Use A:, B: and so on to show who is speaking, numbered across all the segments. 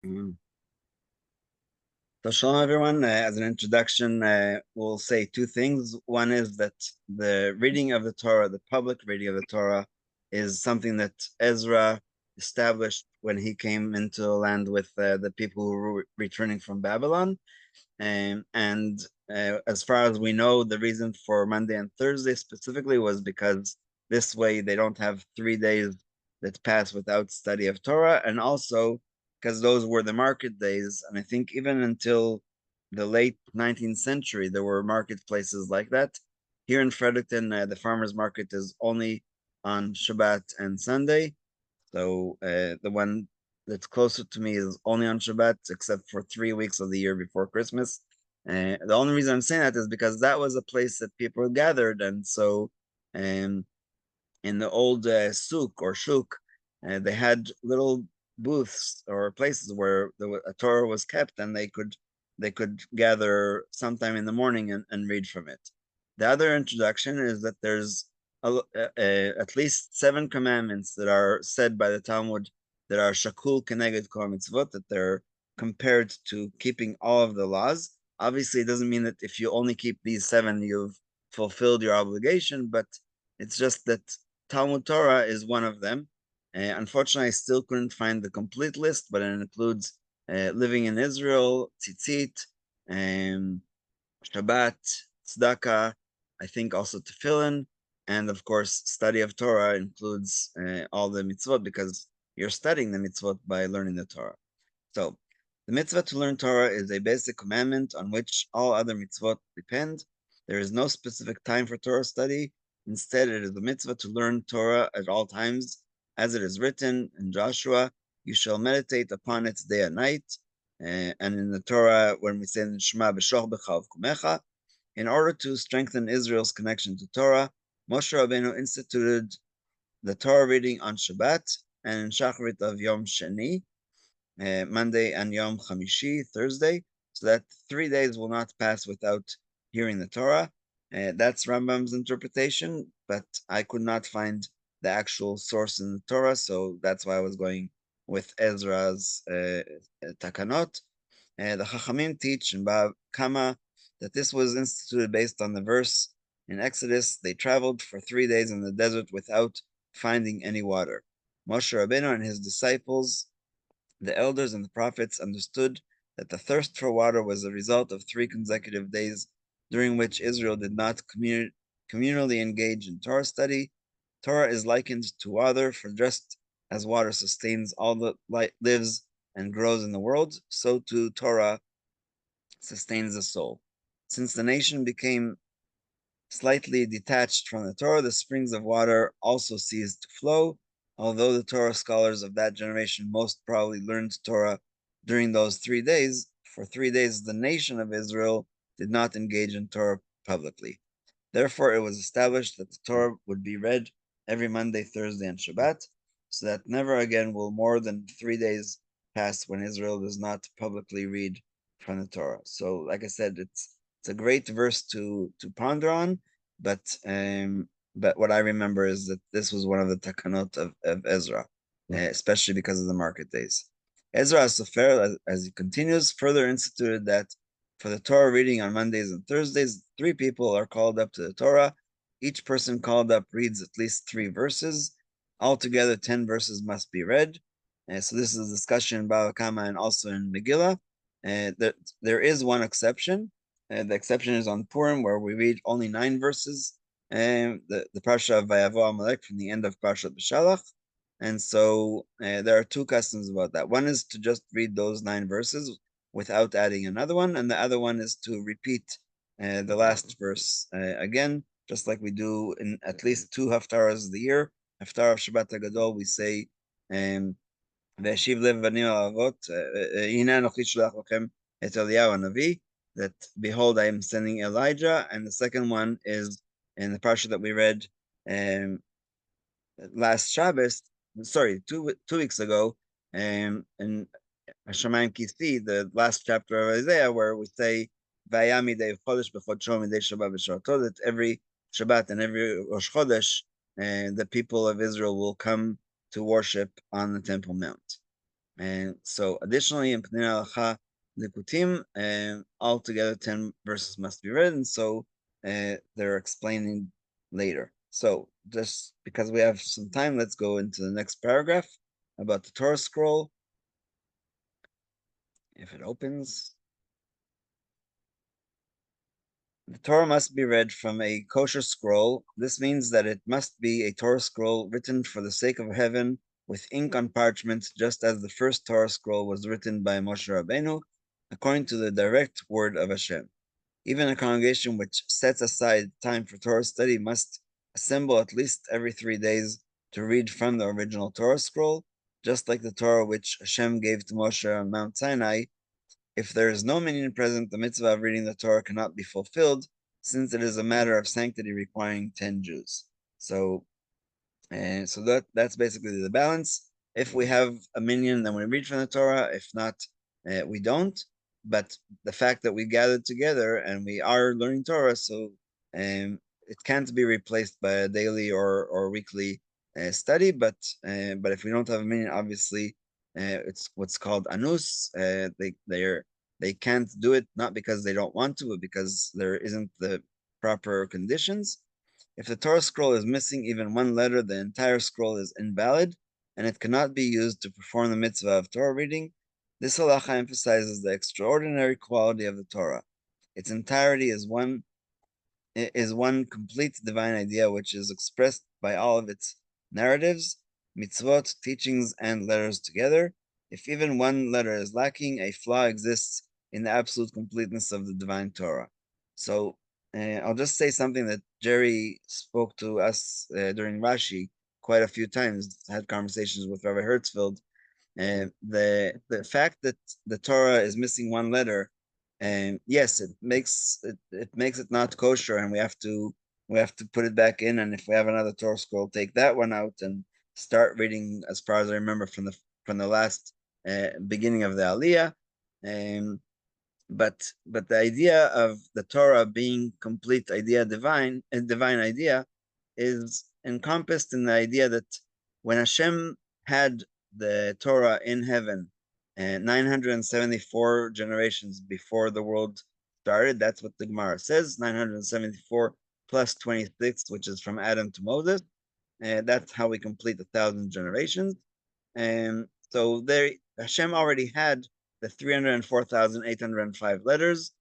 A: Mm. So, shalom everyone. As an introduction, we'll say two things. One is that the reading of the Torah, the public reading of the Torah, is something that Ezra established when he came into the land with the people who were returning from Babylon. And as far as we know, the reason for Monday and Thursday specifically was because this way they don't have 3 days that pass without study of Torah, and also because those were the market days. And I think even until the late 19th century, there were marketplaces like that. Here in Fredericton, the farmers market is only on Shabbat and Sunday. So the one that's closer to me is only on Shabbat, except for 3 weeks of the year before Christmas. The only reason I'm saying that is because that was a place that people gathered, and so um, in the old souk or shuk, they had little booths or places where a Torah was kept, and they could gather sometime in the morning and read from it. The other introduction is that there's at least 7 commandments that are said by the Talmud that are shakul keneged kol mitzvot, that they're compared to keeping all of the laws. Obviously, it doesn't mean that if you only keep these seven, you've fulfilled your obligation, but it's just that Talmud Torah is one of them. Unfortunately, I still couldn't find the complete list, but it includes living in Israel, tzitzit, um, Shabbat, tzedakah, I think also tefillin, and of course, study of Torah includes all the mitzvot because you're studying the mitzvot by learning the Torah. So, the mitzvah to learn Torah is a basic commandment on which all other mitzvot depend. There is no specific time for Torah study. Instead, it is the mitzvah to learn Torah at all times. As it is written in Joshua, you shall meditate upon it day and night. And in the Torah, when we say in Shema b'shoch b'cha uvkumecha, in order to strengthen Israel's connection to Torah, Moshe Rabbeinu instituted the Torah reading on Shabbat and in Shacharit of Yom Sheni, Monday and Yom Chamishi, Thursday, so that 3 days will not pass without hearing the Torah. That's Rambam's interpretation, but I could not find the actual source in the Torah, so that's why I was going with Ezra's Takanot. The Chachamim teach in Bava Kama that this was instituted based on the verse in Exodus. They traveled for 3 days in the desert without finding any water. Moshe Rabbeinu and his disciples, the elders and the prophets, understood that the thirst for water was a result of 3 consecutive days during which Israel did not communally engage in Torah study. Torah is likened to water, for just as water sustains all that lives and grows in the world, so too Torah sustains the soul. Since the nation became slightly detached from the Torah, the springs of water also ceased to flow. Although the Torah scholars of that generation most probably learned Torah during those 3 days, for 3 days the nation of Israel did not engage in Torah publicly. Therefore, it was established that the Torah would be read every Monday, Thursday, and Shabbat, so that never again will more than 3 days pass when Israel does not publicly read from the Torah. So, like I said, it's a great verse to ponder on, but what I remember is that this was one of the takanot of Ezra, especially because of the market days. Ezra Sofer, as he continues, further instituted that for the Torah reading on Mondays and Thursdays, 3 people are called up to the Torah. Each person called up reads at least 3 verses. Altogether, 10 verses must be read. So this is a discussion in Bava Kama and also in Megillah. There is one exception. The exception is on Purim, where we read only 9 verses. The Parsha of Vayavo Amalek from the end of Parshat B'Shalach. And so there are 2 customs about that. One is to just read those 9 verses without adding another one, and the other one is to repeat the last verse again, just like we do in at least 2 haftarahs of the year. Haftarah of Shabbat HaGadol, we say, Ve'eshiv lev banim al avot, hina anochi sholach lachem et Eliyahu hanavi, that behold, I am sending Elijah, and the second one is in the parsha that we read last Shabbos, sorry, 2 weeks ago, in Hashemayim Kisi, the last chapter of Isaiah, where we say, Vayami de Chodesh b'chodshom midei Shabbat b'sharato, that every Shabbat and every Rosh Chodesh, the people of Israel will come to worship on the Temple Mount. And so additionally, in Peninei Halacha Likutim, altogether 10 verses must be read, and so they're explaining later. So just because we have some time, let's go into the next paragraph about the Torah scroll. If it opens. The Torah must be read from a kosher scroll. This means that it must be a Torah scroll written for the sake of heaven with ink on parchment, just as the first Torah scroll was written by Moshe Rabbeinu, according to the direct word of Hashem. Even a congregation which sets aside time for Torah study must assemble at least every 3 days to read from the original Torah scroll, just like the Torah which Hashem gave to Moshe on Mount Sinai. If there is no minyan present, the mitzvah of reading the Torah cannot be fulfilled, since it is a matter of sanctity requiring 10 Jews. So that's basically the balance. If we have a minyan, then we read from the Torah. If not, we don't. But the fact that we gathered together and we are learning Torah, so it can't be replaced by a daily or weekly study. But if we don't have a minyan, obviously it's what's called anus. They can't do it, not because they don't want to, but because there isn't the proper conditions. If the Torah scroll is missing even one letter, the entire scroll is invalid, and it cannot be used to perform the mitzvah of Torah reading. This halacha emphasizes the extraordinary quality of the Torah. Its entirety is one complete divine idea, which is expressed by all of its narratives, mitzvot, teachings, and letters together. If even one letter is lacking, a flaw exists in the absolute completeness of the divine Torah. So I'll just say something that Jerry spoke to us during Rashi quite a few times, had conversations with Rabbi Hertzfeld. The fact that the Torah is missing one letter, and yes, it makes it not kosher, and we have to put it back in. And if we have another Torah scroll, take that one out and start reading, as far as I remember, from the last beginning of the Aliyah. But the idea of the Torah being complete idea, divine idea, is encompassed in the idea that when Hashem had the Torah in heaven, 974 generations before the world started, that's what the Gemara says, 974 plus 26, which is from Adam to Moses. That's how we complete 1,000 generations. And so there, Hashem already had the 304,805 letters.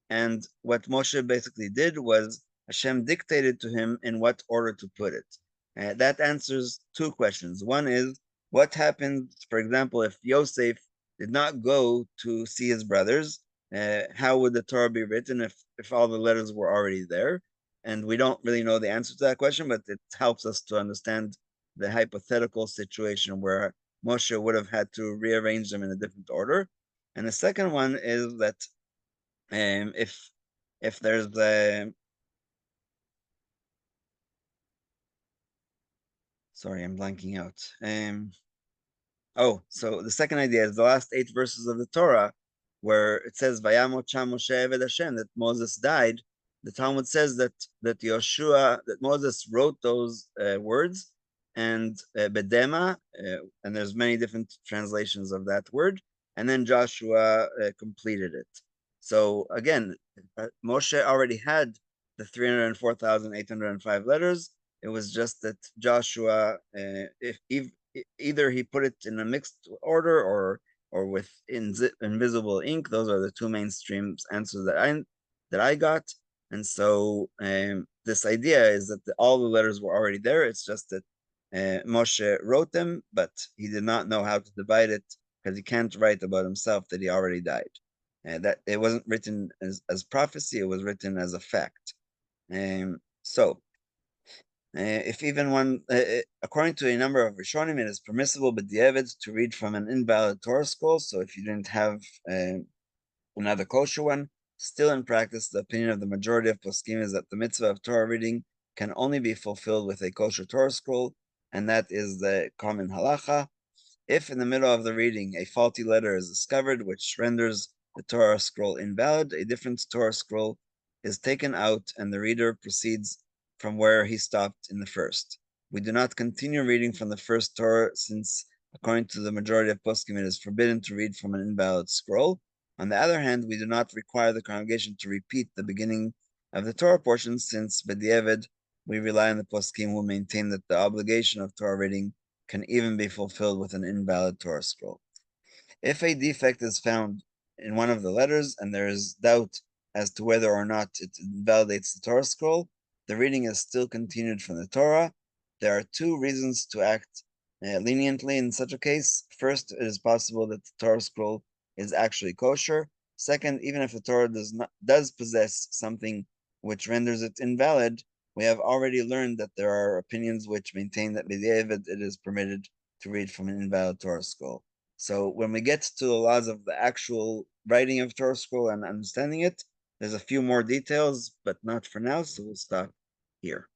A: And what Moshe basically did was Hashem dictated to him in what order to put it. That answers two questions. One is, what happens, for example, if Yosef did not go to see his brothers? How would the Torah be written if all the letters were already there? And we don't really know the answer to that question, but it helps us to understand the hypothetical situation where Moshe would have had to rearrange them in a different order. And the second one is that if there's sorry, I'm blanking out. So the second idea is the last 8 verses of the Torah, where it says Vayamot Sham Moshe Eved Hashem, that Moses died. The Talmud says that Moses wrote those words, and Bedema, and there's many different translations of that word, and then Joshua completed it. So again, Moshe already had the 304,805 letters. It was just that Joshua, if either he put it in a mixed order or with invisible ink. Those are the two mainstream answers that I got. And so this idea is that all the letters were already there. It's just that Moshe wrote them, but he did not know how to divide it because he can't write about himself that he already died. That it wasn't written as prophecy; it was written as a fact. So if even one, according to a number of Rishonim, it is permissible b'diavad to read from an invalid Torah scroll. So if you didn't have another kosher one, still in practice, the opinion of the majority of poskim is that the mitzvah of Torah reading can only be fulfilled with a kosher Torah scroll, and that is the common halacha. If in the middle of the reading a faulty letter is discovered, which renders the Torah scroll invalid, a different Torah scroll is taken out and the reader proceeds from where he stopped in the first. We do not continue reading from the first Torah since According to the majority of poskim, it is forbidden to read from an invalid scroll. On the other hand, we do not require the congregation to repeat the beginning of the Torah portion, since b'diavad we rely on the poskim who maintain that the obligation of Torah reading can even be fulfilled with an invalid Torah scroll. If a defect is found in one of the letters and there is doubt as to whether or not it invalidates the Torah scroll, the reading is still continued from the Torah. There are two reasons to act leniently in such a case. First, it is possible that the Torah scroll is actually kosher. Second, even if the Torah does possess something which renders it invalid, we have already learned that there are opinions which maintain that b'diavad it is permitted to read from an invalid Torah scroll. So when we get to the laws of the actual writing of Torah scroll and understanding it, there's a few more details, but not for now, so we'll stop here.